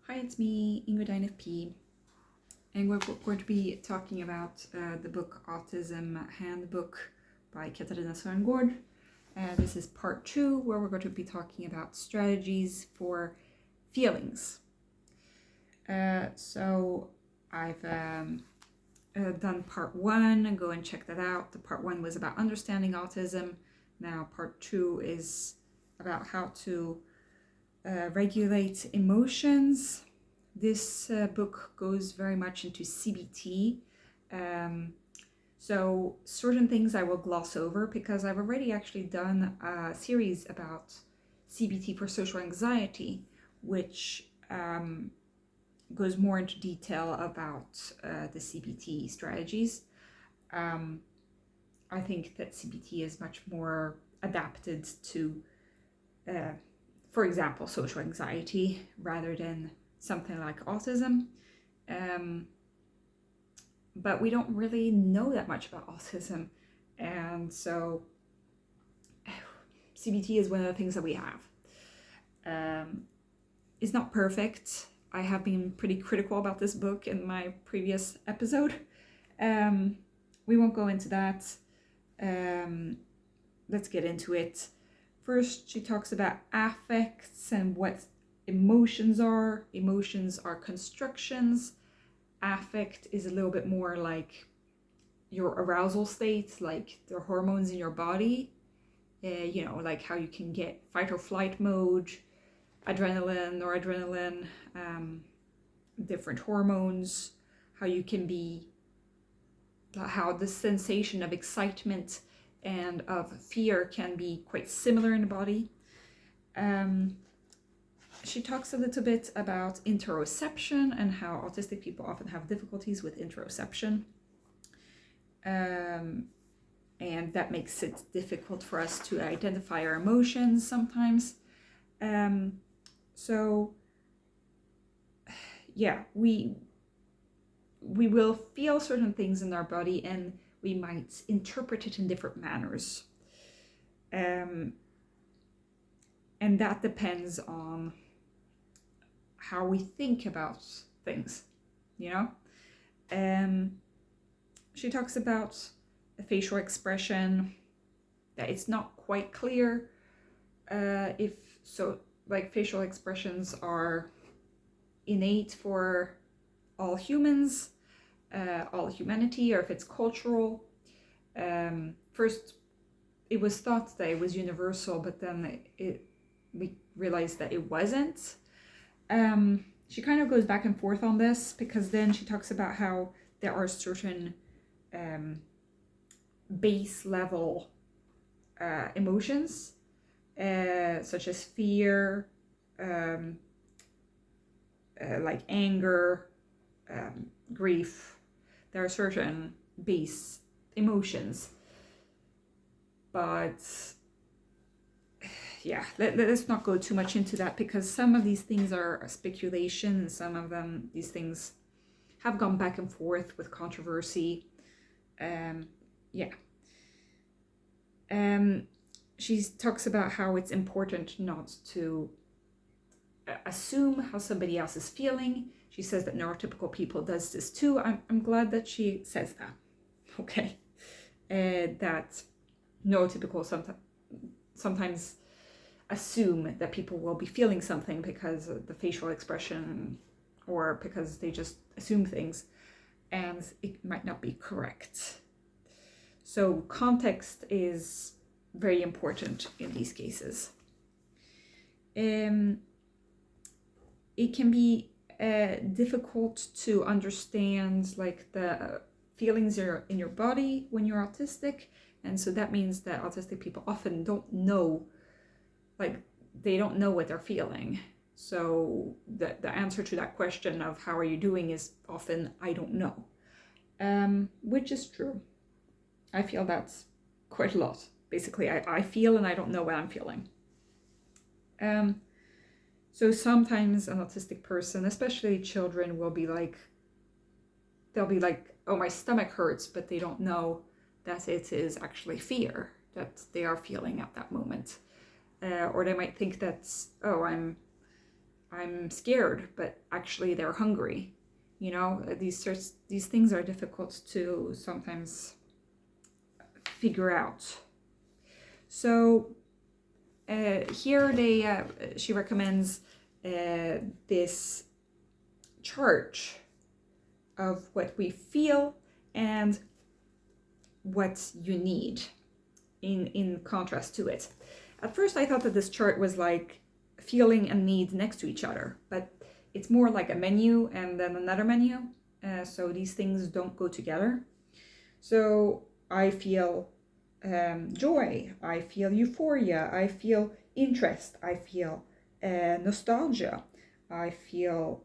Hi, it's me, Ingrid INFP, and we're going to be talking about the book Autism Handbook by Katarina Sörngård. This is part 2, where we're going to be talking about strategies for feelings. So I've done part 1, and go and check that out. The part 1 was about understanding autism. Now part 2 is about how to regulate emotions. This book goes very much into CBT. So certain things I will gloss over because I've already actually done a series about CBT for social anxiety, which goes more into detail about the CBT strategies. I think that CBT is much more adapted to for example, social anxiety rather than something like autism. But we don't really know that much about autism. And so CBT is one of the things that we have. It's not perfect. I have been pretty critical about this book in my previous episode. We won't go into that. Let's get into it. First, she talks about affects and what emotions are. Emotions are constructions. Affect is a little bit more like your arousal state, like the hormones in your body. Like how you can get fight or flight mode, adrenaline, noradrenaline, different hormones, how the sensation of excitement and of fear can be quite similar in the body. She talks a little bit about interoception and how autistic people often have difficulties with interoception. And that makes it difficult for us to identify our emotions sometimes. We will feel certain things in our body and we might interpret it in different manners. And that depends on how we think about things, She talks about the facial expression, that it's not quite clear facial expressions are innate for all humans, all humanity, or if it's cultural. First, it was thought that it was universal, but then we realized that it wasn't. She kind of goes back and forth on this, because then she talks about how there are certain base level emotions, such as fear, like anger, grief. There are certain base emotions, but let's not go too much into that, because some of these things are speculation, and some of these things have gone back and forth with controversy. She talks about how it's important not to assume how somebody else is feeling. She says that neurotypical people does this too. I'm glad that she says that. Okay. That neurotypical sometimes assume that people will be feeling something because of the facial expression, or because they just assume things, and it might not be correct. So context is very important in these cases. It can be difficult to understand like the feelings in your body when you're autistic, and so that means that autistic people often don't know, they don't know what they're feeling. So the answer to that question of how are you doing is often I don't know, which is true. I feel that's quite a lot. Basically, I feel and I don't know what I'm feeling. So sometimes an autistic person, especially children, they'll be like, oh, my stomach hurts, but they don't know that it is actually fear that they are feeling at that moment. Or they might think that, oh, I'm scared, but actually they're hungry. You know, these things are difficult to sometimes figure out. So here she recommends this chart of what we feel and what you need in contrast to it. At first I thought that this chart was like feeling and need next to each other, but it's more like a menu and then another menu. So these things don't go together. So I feel joy, I feel euphoria, I feel interest, I feel nostalgia, I feel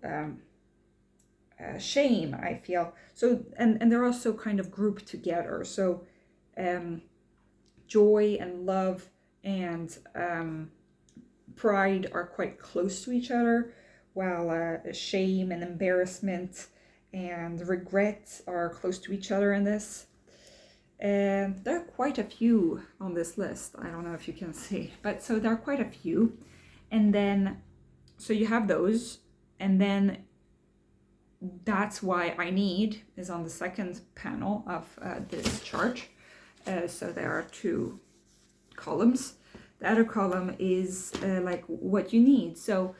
shame, I feel so, and they're also kind of grouped together. So joy and love and pride are quite close to each other, while shame and embarrassment and regret are close to each other in this. And there are quite a few on this list. I don't know if you can see, but so there are quite a few. And then, so you have those, and then that's why I need is on the second panel of this chart. So there are two columns. The other column is like what you need. So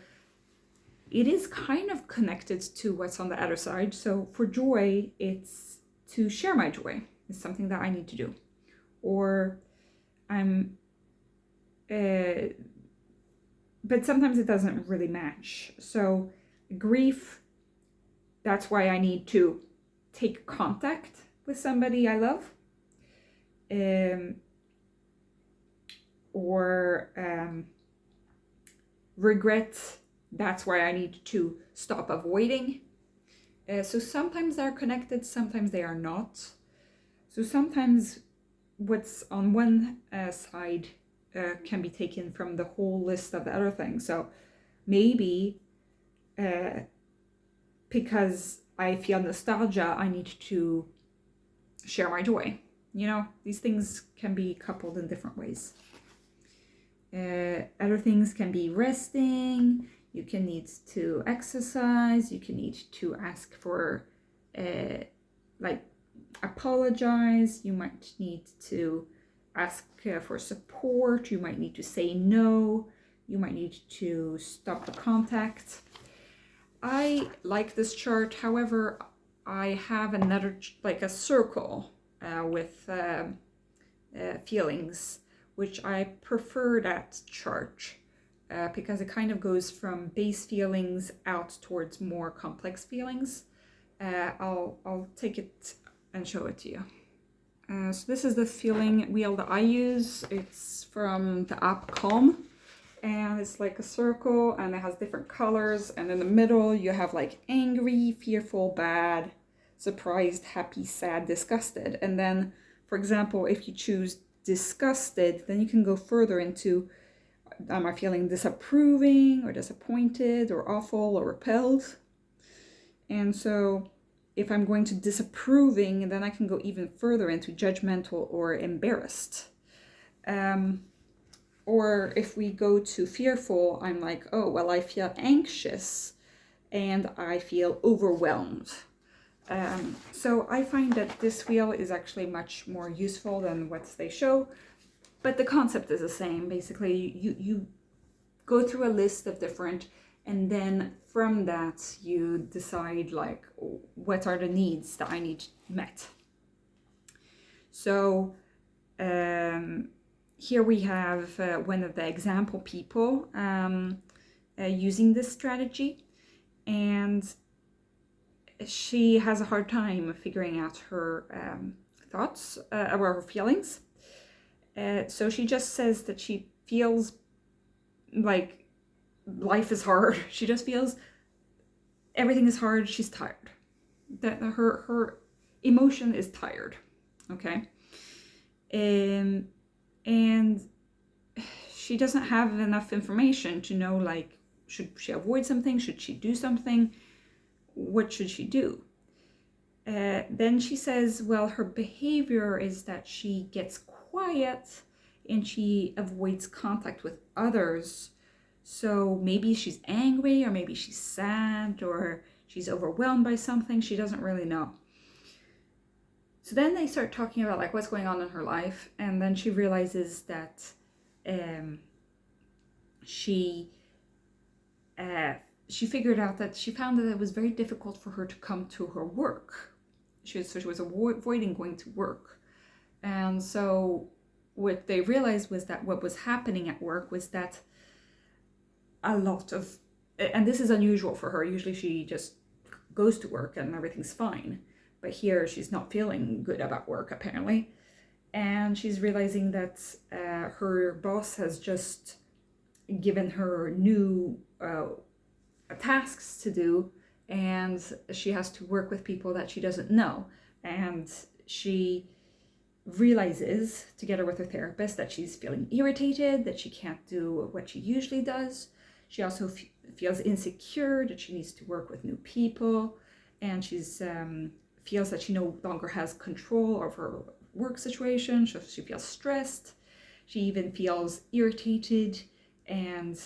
it is kind of connected to what's on the other side. So for joy, it's to share my joy. It's something that I need to do. Or I'm, but sometimes it doesn't really match. So grief, that's why I need to take contact with somebody I love. Or regret, that's why I need to stop avoiding. So sometimes they're connected, sometimes they are not. So sometimes what's on one side can be taken from the whole list of the other things. So maybe because I feel nostalgia, I need to share my joy. You know, these things can be coupled in different ways. Other things can be resting, you can need to exercise, you can need to ask for, like, apologize, you might need to ask for support, you might need to say no, you might need to stop the contact. I like this chart, however, I have another, like a circle with feelings, which I prefer that chart because it kind of goes from base feelings out towards more complex feelings. I'll take it and show it to you. So this is the feeling wheel that I use. It's from the app Calm, and it's like a circle and it has different colors, and in the middle you have like angry, fearful, bad, surprised, happy, sad, disgusted. And then, for example, if you choose disgusted, then you can go further into, am I feeling disapproving or disappointed or awful or repelled? And so if I'm going to disapproving, then I can go even further into judgmental or embarrassed. Or if we go to fearful, I'm like, oh, well, I feel anxious and I feel overwhelmed. So I find that this wheel is actually much more useful than what they show, but the concept is the same. Basically, you go through a list of different, and then from that you decide like what are the needs that I need met. So here we have one of the example people using this strategy, and she has a hard time figuring out her thoughts or her feelings. So she just says that she feels like life is hard. She just feels everything is hard. She's tired. That her emotion is tired. Okay. And she doesn't have enough information to know, like, should she avoid something? Should she do something? What should she do? Then she says, well, her behavior is that she gets quiet and she avoids contact with others So maybe she's angry, or maybe she's sad, or she's overwhelmed by something. She doesn't really know. So then they start talking about like what's going on in her life, and then she realizes that she figured out that she found that it was very difficult for her to come to her work. She was avoiding going to work. And so what they realized was that what was happening at work was that a lot of, and this is unusual for her, usually she just goes to work and everything's fine. But here she's not feeling good about work apparently. And she's realizing that her boss has just given her new tasks to do, and she has to work with people that she doesn't know. And she realizes, together with her therapist, that she's feeling irritated, that she can't do what she usually does. She also feels insecure, that she needs to work with new people, and she's feels that she no longer has control of her work situation. So she feels stressed. She even feels irritated and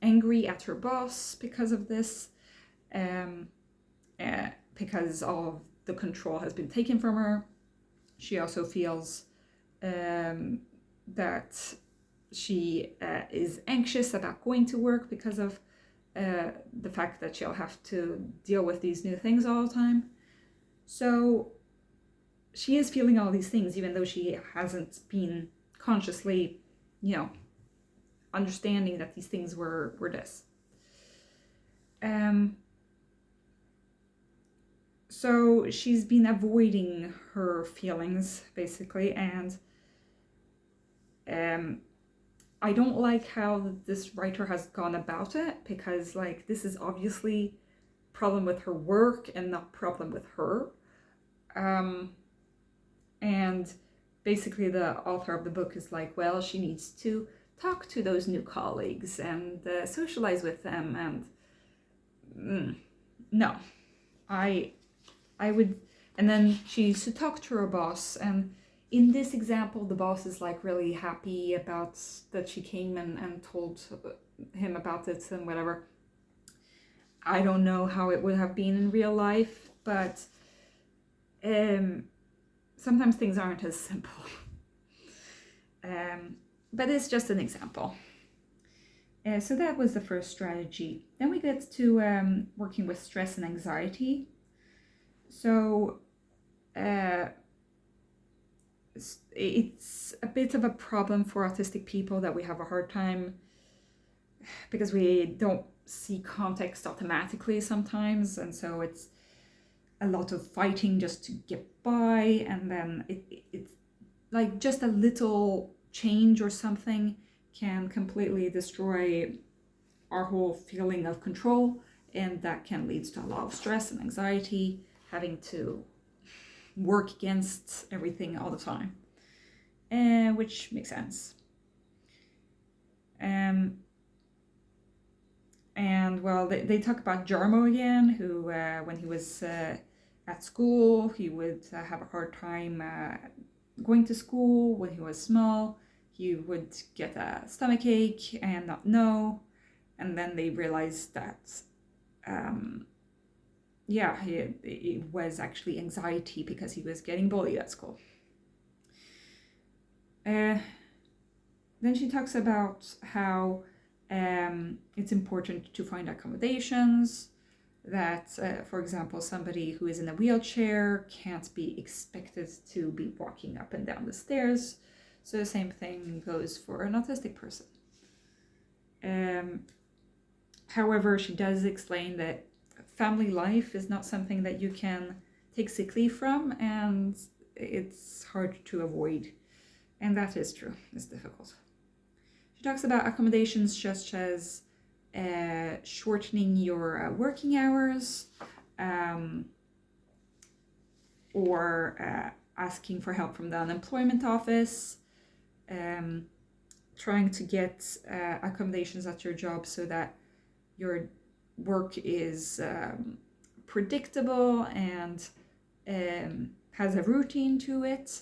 angry at her boss because of this, because all of the control has been taken from her. She also feels that she is anxious about going to work because of the fact that she'll have to deal with these new things all the time. So she is feeling all these things, even though she hasn't been consciously, understanding that these things were this. So she's been avoiding her feelings, basically, and I don't like how this writer has gone about it, because this is obviously a problem with her work and not a problem with her. And basically the author of the book is like, well, she needs to talk to those new colleagues and socialize with them, and no, I would, and then she needs to talk to her boss, and in this example the boss is really happy about that she came and told him about it and whatever. I don't know how it would have been in real life, but sometimes things aren't as simple. But it's just an example. So that was the first strategy. Then we get to working with stress and anxiety. So it's a bit of a problem for autistic people that we have a hard time, because we don't see context automatically sometimes, and so it's a lot of fighting just to get by, and then it's like just a little change or something can completely destroy our whole feeling of control, and that can lead to a lot of stress and anxiety, having to work against everything all the time, which makes sense. And well, they talk about Jarmo again, who when he was at school, he would have a hard time going to school. When he was small, he would get a stomach ache and not know, and then they realized that it was actually anxiety because he was getting bullied at school. Then she talks about how it's important to find accommodations, that, for example, somebody who is in a wheelchair can't be expected to be walking up and down the stairs. So the same thing goes for an autistic person. However, she does explain that family life is not something that you can take sick leave from, and it's hard to avoid. And that is true, it's difficult. She talks about accommodations such as shortening your working hours, or asking for help from the unemployment office, trying to get accommodations at your job so that your work is predictable and has a routine to it.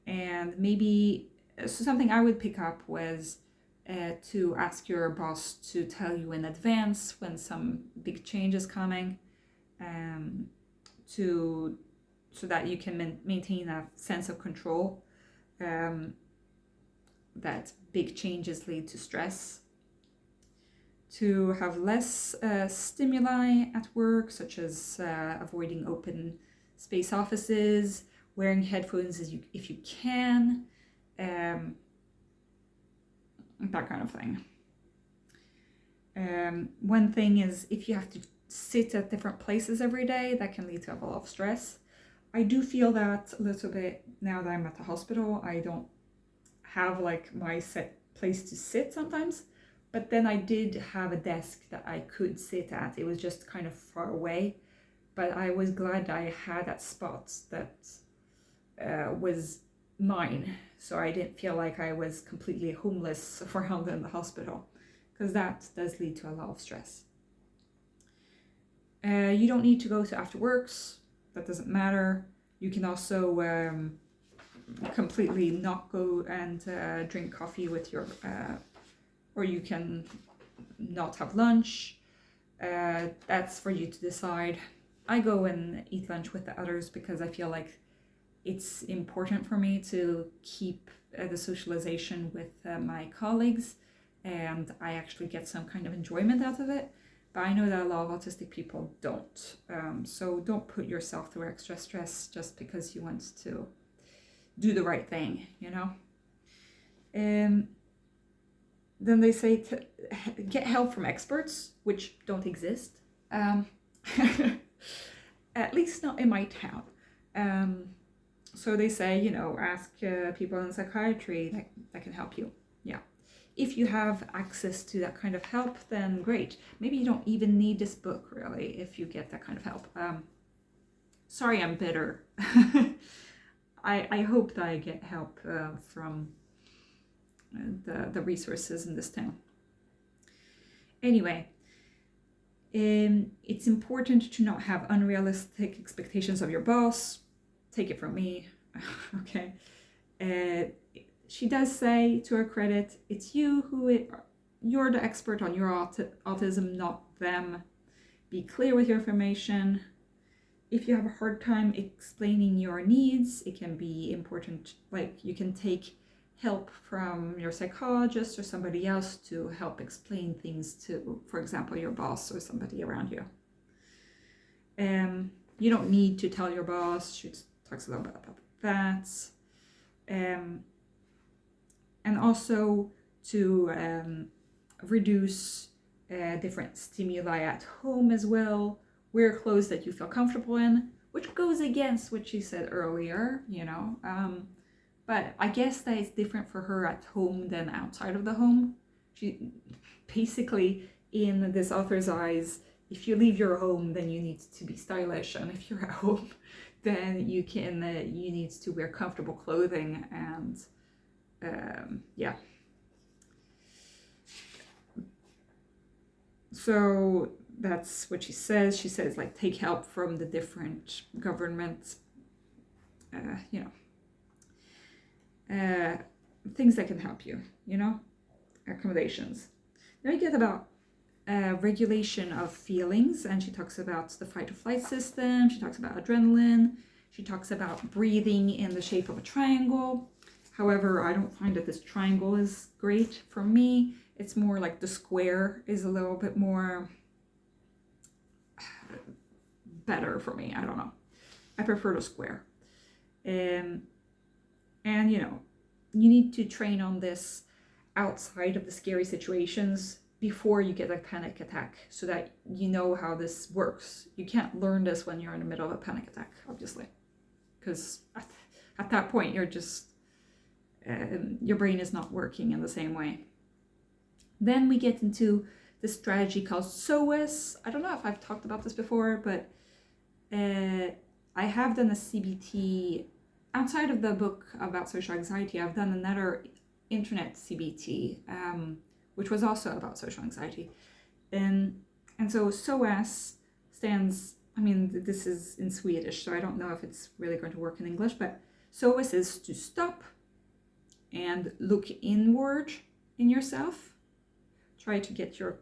And maybe, so something I would pick up was to ask your boss to tell you in advance when some big change is coming, so that you can maintain a sense of control. That big changes lead to stress. To have less stimuli at work, such as avoiding open space offices, wearing headphones if you can, that kind of thing. One thing is, if you have to sit at different places every day, that can lead to a lot of stress. I do feel that a little bit now that I'm at the hospital. I don't have like my set place to sit sometimes, but then I did have a desk that I could sit at. It was just kind of far away, but I was glad I had that spot that was mine, so I didn't feel like I was completely homeless around in the hospital, because that does lead to a lot of stress. You don't need to go to after works. That doesn't matter. You can also completely not go and drink coffee with your, or you can not have lunch. That's for you to decide. I go and eat lunch with the others because I feel like it's important for me to keep the socialization with my colleagues, and I actually get some kind of enjoyment out of it. But I know that a lot of autistic people don't. So don't put yourself through extra stress just because you want to do the right thing, you know? Then they say to get help from experts, which don't exist. At least not in my town. So they say, you know, ask people in psychiatry that can help you. Yeah. If you have access to that kind of help, then great. Maybe you don't even need this book, really, if you get that kind of help. Sorry, I'm bitter. I hope that I get help from the resources in this town. Anyway, it's important to not have unrealistic expectations of your boss. Take it from me. Okay. She does say, to her credit, it's you you're the expert on your autism, not them. Be clear with your information. If you have a hard time explaining your needs, it can be important, like you can take help from your psychologist or somebody else to help explain things to, for example, your boss or somebody around you. You don't need to tell your boss. She talks a little bit about that. And also to reduce different stimuli at home as well. Wear clothes that you feel comfortable in, which goes against what she said earlier, you know. But I guess that it's different for her at home than outside of the home. She basically, in this author's eyes, if you leave your home, then you need to be stylish, and if you're at home, then you need to wear comfortable clothing, and yeah. So that's what she says. She says, like, take help from the different government, things that can help you, you know, accommodations. Then we get about regulation of feelings, and she talks about the fight or flight system. She talks about adrenaline. She talks about breathing in the shape of a triangle. However, I don't find that this triangle is great for me. It's more like the square is a little bit more better for me. I don't know. I prefer the square. And you know, you need to train on this outside of the scary situations before you get a panic attack, so that you know how this works. You can't learn this when you're in the middle of a panic attack, obviously, because at that point you're just your brain is not working in the same way. Then we get into the strategy called SOAS. I don't know if I've talked about this before, but I have done a CBT outside of the book about social anxiety. I've done another internet CBT, which was also about social anxiety. And so SOAS stands, I mean, this is in Swedish, so I don't know if it's really going to work in English, but SOAS is to stop and look inward in yourself. Try to get your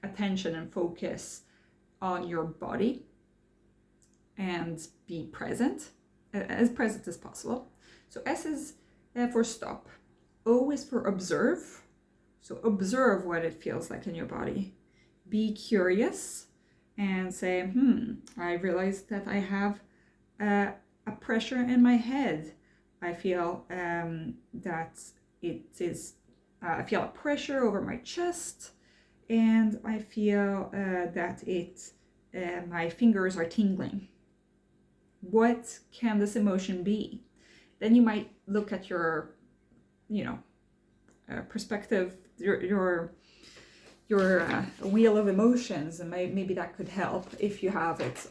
attention and focus on your body and be present, as present as possible. So S is for stop. O is for observe. So observe what it feels like in your body. Be curious and say, I realize that I have a pressure in my head. I feel that it is, I feel a pressure over my chest, and I feel that my fingers are tingling. What can this emotion be? Then you might look at your, perspective, your wheel of emotions, and maybe that could help if you have it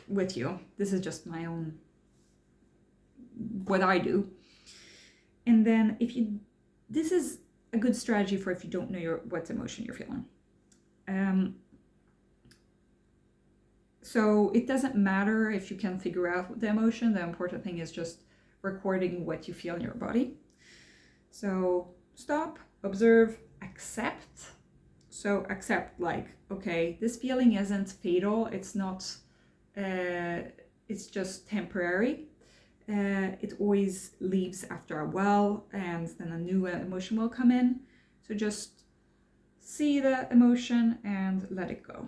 with you. This is just my own, what I do. And then this is a good strategy for if you don't know what emotion you're feeling. So it doesn't matter if you can figure out the emotion. The important thing is just recording what you feel in your body. So stop, observe, accept. So accept, okay, this feeling isn't fatal. It's not, it's just temporary. It always leaves after a while, and then a new emotion will come in. So just see the emotion and let it go.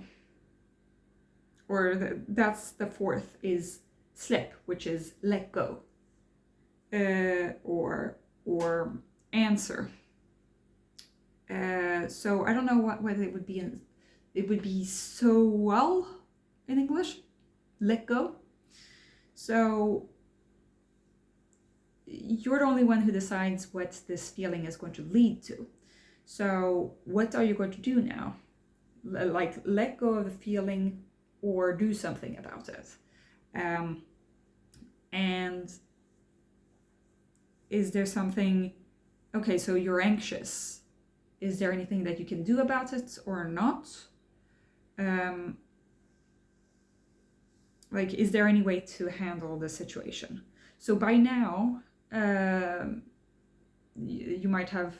Or that's the fourth is slip, which is let go. Or answer. So I don't know what it would be it would be SOAL in English, let go. So you're the only one who decides what this feeling is going to lead to. So what are you going to do now? Let go of the feeling or do something about it. And is there something, okay, so you're anxious. Is there anything that you can do about it or not? Is there any way to handle the situation? So by now, you might have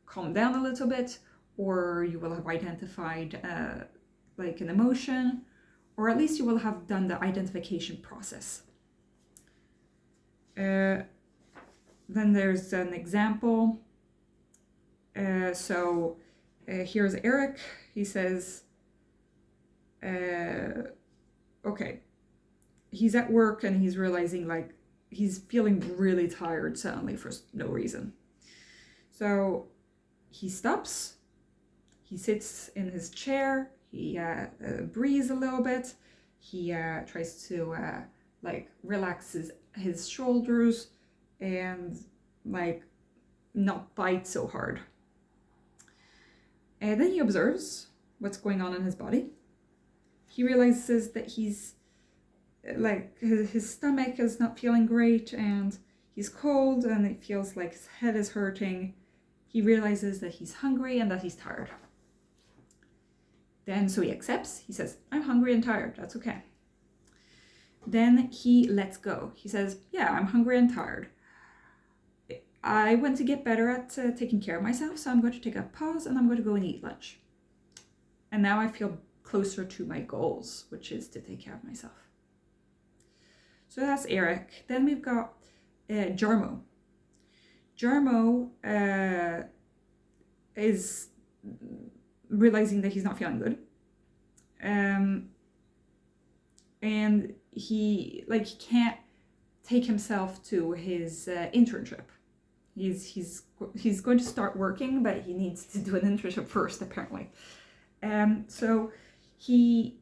calmed down a little bit, or you will have identified an emotion, or at least you will have done the identification process. Then there's an example. Here's Eric. He says, okay, he's at work and he's realizing he's feeling really tired suddenly for no reason. So he stops, he sits in his chair, he breathes a little bit, he tries to relax his shoulders and not bite so hard. And then he observes what's going on in his body. He realizes that he's his stomach is not feeling great, and he's cold, and it feels like his head is hurting. He realizes that he's hungry and that he's tired. Then, so he accepts. He says, I'm hungry and tired. That's okay. Then he lets go. He says, yeah, I'm hungry and tired. I want to get better at taking care of myself, so I'm going to take a pause and I'm going to go and eat lunch. And now I feel closer to my goals, which is to take care of myself. So that's Eric. Then we've got Jarmo. Jarmo is realizing that he's not feeling good. And he can't take himself to his internship. He's going to start working, but he needs to do an internship first, apparently. So he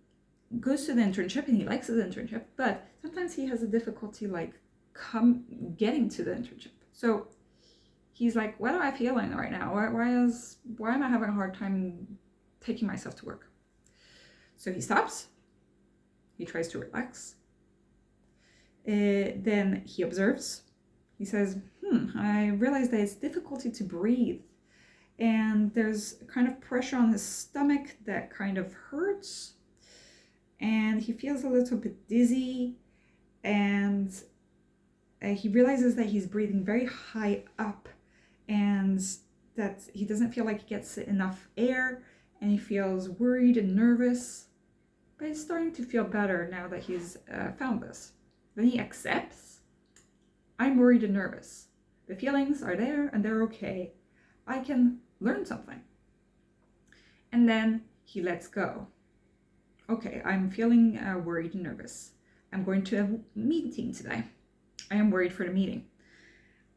goes to the internship and he likes his internship, but sometimes he has a difficulty getting to the internship. So he's like, what am I feeling right now? Why am I having a hard time taking myself to work? So he stops. He tries to relax. Then he observes. He says, I realize that it's difficulty to breathe. And there's a kind of pressure on his stomach that kind of hurts. And he feels a little bit dizzy. And he realizes that he's breathing very high up. And that he doesn't feel like he gets enough air, and he feels worried and nervous, but he's starting to feel better now that he's found this. Then he accepts, I'm worried and nervous. The feelings are there and they're okay. I can learn something. And then he lets go. Okay, I'm feeling worried and nervous. I'm going to a meeting today. I am worried for the meeting.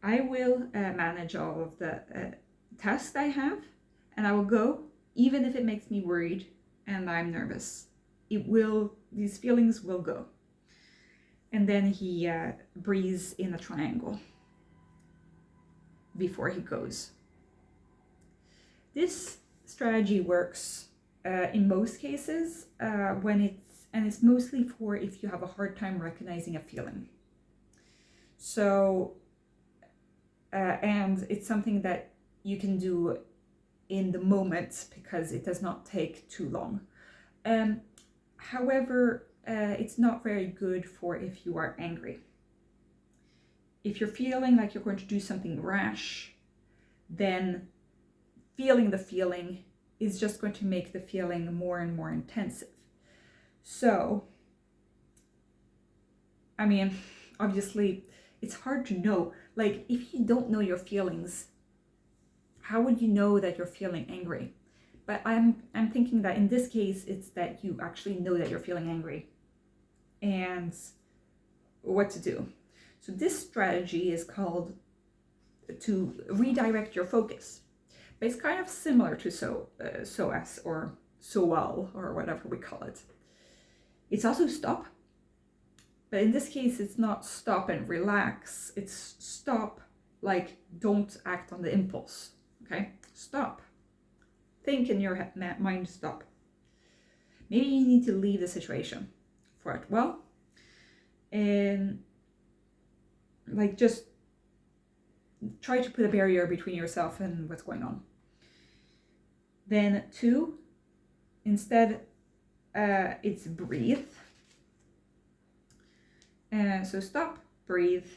I will manage all of the tasks I have, and I will go, even if it makes me worried and I'm nervous. These feelings will go. And then he breathes in a triangle before he goes. This strategy works in most cases it's mostly for if you have a hard time recognizing a feeling. So, and it's something that you can do in the moment because it does not take too long. However, it's not very good for if you are angry. If you're feeling like you're going to do something rash, then feeling the feeling is just going to make the feeling more and more intensive. So, I mean, obviously, it's hard to know. Like, if you don't know your feelings, how would you know that you're feeling angry? But I'm thinking that in this case, it's that you actually know that you're feeling angry and what to do. So this strategy is called to redirect your focus. But it's kind of similar to SOAS or SOAL or whatever we call it. It's also stop. But in this case, it's not stop and relax. It's stop, like don't act on the impulse. Okay? Stop. Think in your mind, stop. Maybe you need to leave the situation for it. Well, like just try to put a barrier between yourself and what's going on. Then 2, instead, it's breathe. So stop, breathe.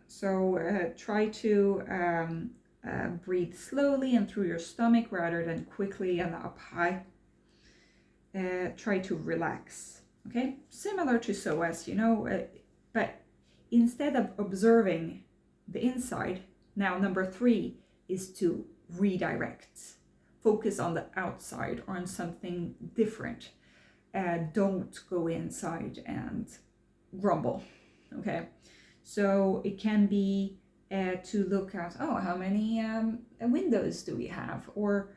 So try to breathe slowly and through your stomach rather than quickly and up high. Try to relax. Okay, similar to SOAS, but instead of observing the inside, now number 3 is to redirect. Focus on the outside or on something different. Don't go inside and grumble. Okay, so it can be to look at, how many windows do we have? Or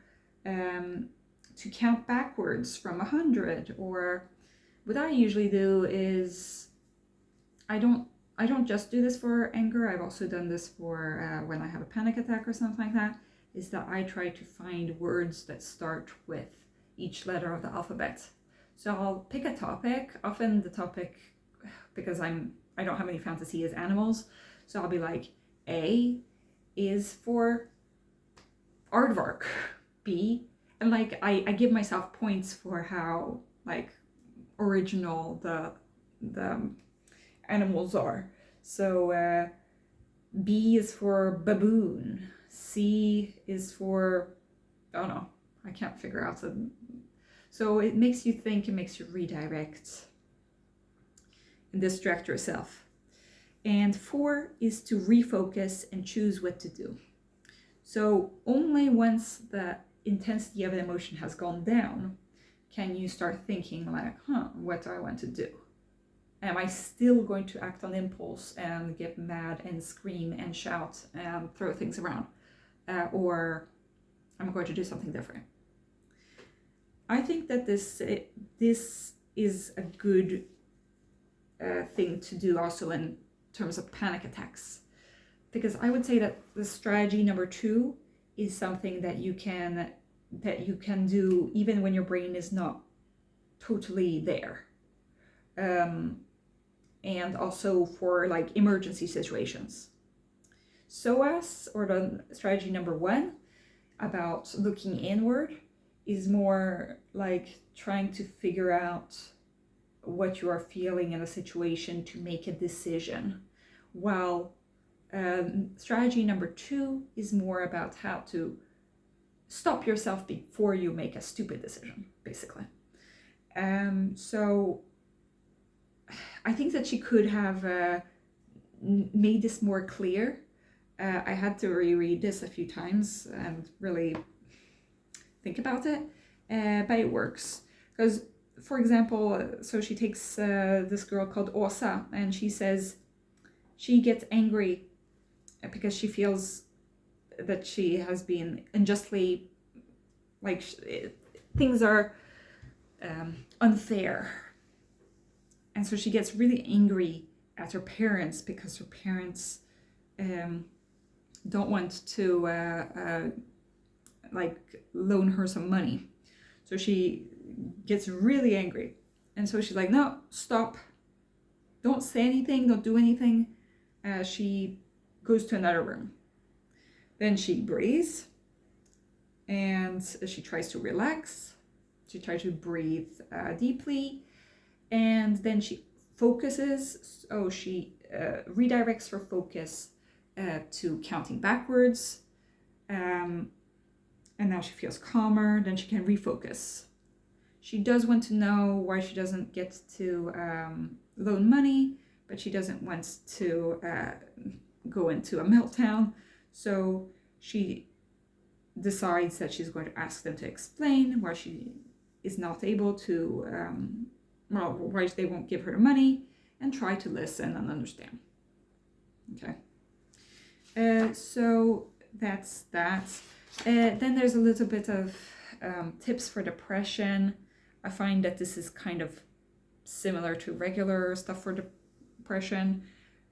to count backwards from 100. Or what I usually do is, I don't just do this for anger. I've also done this for when I have a panic attack or something like that, is that I try to find words that start with each letter of the alphabet. So I'll pick a topic, often the topic, because I don't have any fantasy, is animals. So I'll be like, A is for aardvark, B, and like I give myself points for how like original the animals are. So B is for baboon, C is for, oh no, I can't figure out so it makes you think, it makes you redirect and distract yourself. And 4 is to refocus and choose what to do. So only once the intensity of an emotion has gone down can you start thinking like, what do I want to do? Am I still going to act on impulse and get mad and scream and shout and throw things around? Or am I going to do something different? I think that this is a good thing to do also in terms of panic attacks. Because I would say that the strategy number 2 is something that you can do even when your brain is not totally there. And also for like emergency situations. SOAS, or the strategy number 1, about looking inward, is more like trying to figure out what you are feeling in a situation to make a decision, while Strategy number 2 is more about how to stop yourself before you make a stupid decision, basically. So I think that she could have made this more clear. I had to reread this a few times and really think about it, but it works. Because, for example, so she takes this girl called Åsa, and she says she gets angry because she feels that she has been unjustly, like, things are unfair. And so she gets really angry at her parents because her parents don't want to like loan her some money. So she gets really angry. And so she's like, no, stop. Don't say anything, don't do anything. She goes to another room. Then she breathes and she tries to relax. She tries to breathe deeply. And then she focuses. Oh, she redirects her focus to counting backwards. And now she feels calmer. Then she can refocus. She does want to know why she doesn't get to loan money, but she doesn't want to go into a meltdown. So she decides that she's going to ask them to explain why she is not able to, why they won't give her the money, and try to listen and understand. Okay. So that's that. Then there's a little bit of tips for depression. I find that this is kind of similar to regular stuff for depression.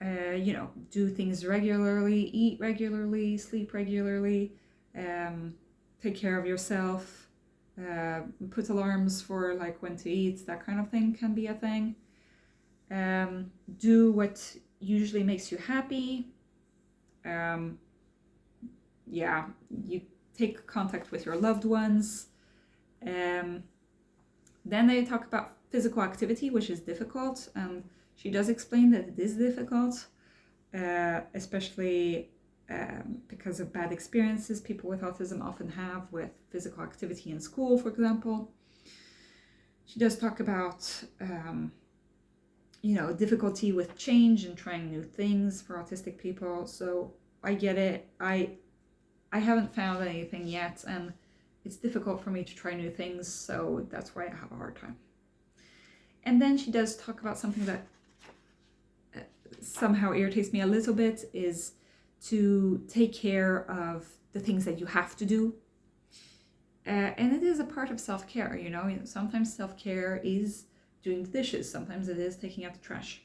Do things regularly, eat regularly, sleep regularly, take care of yourself, put alarms for like when to eat, that kind of thing can be a thing. Do what usually makes you happy. You take contact with your loved ones. Then they talk about physical activity, which is difficult, and she does explain that it is difficult, especially because of bad experiences people with autism often have with physical activity in school, for example. She does talk about difficulty with change and trying new things for autistic people. So I get it. I haven't found anything yet, and it's difficult for me to try new things, so that's why I have a hard time. And then she does talk about something that somehow irritates me a little bit, is to take care of the things that you have to do. And it is a part of self-care, sometimes self-care is doing the dishes, sometimes it is taking out the trash.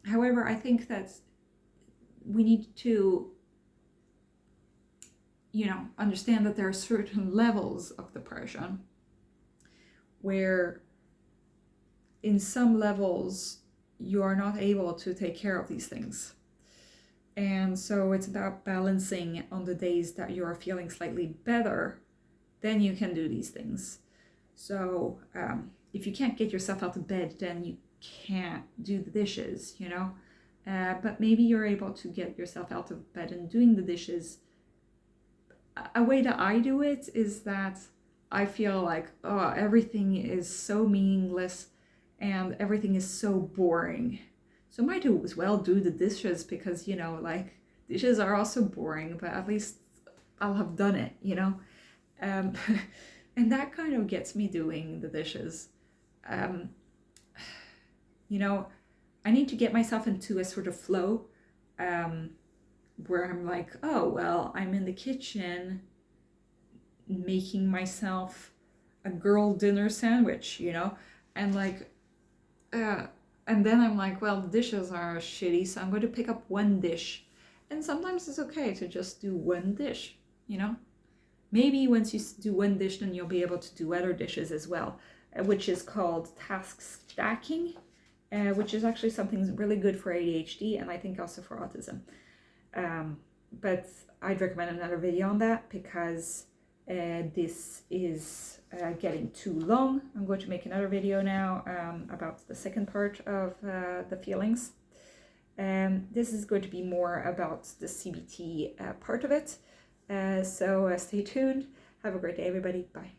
However, I think that we need to understand that there are certain levels of depression where in some levels you are not able to take care of these things. And so it's about balancing on the days that you are feeling slightly better, then you can do these things. So if you can't get yourself out of bed, then you can't do the dishes, but maybe you're able to get yourself out of bed and doing the dishes. A way that I do it is that I feel like, everything is so meaningless and everything is so boring. So I might as well do the dishes because, dishes are also boring, but at least I'll have done it, And that kind of gets me doing the dishes. I need to get myself into a sort of flow where I'm like, I'm in the kitchen making myself a girl dinner sandwich, and and then I'm like, the dishes are shitty, so I'm going to pick up one dish. And sometimes it's okay to just do one dish, Maybe once you do one dish, then you'll be able to do other dishes as well, which is called task stacking, which is actually something really good for ADHD and I think also for autism. But I'd recommend another video on that because this is getting too long. I'm going to make another video now about the second part of the feelings. This is going to be more about the CBT part of it. So stay tuned. Have a great day, everybody. Bye.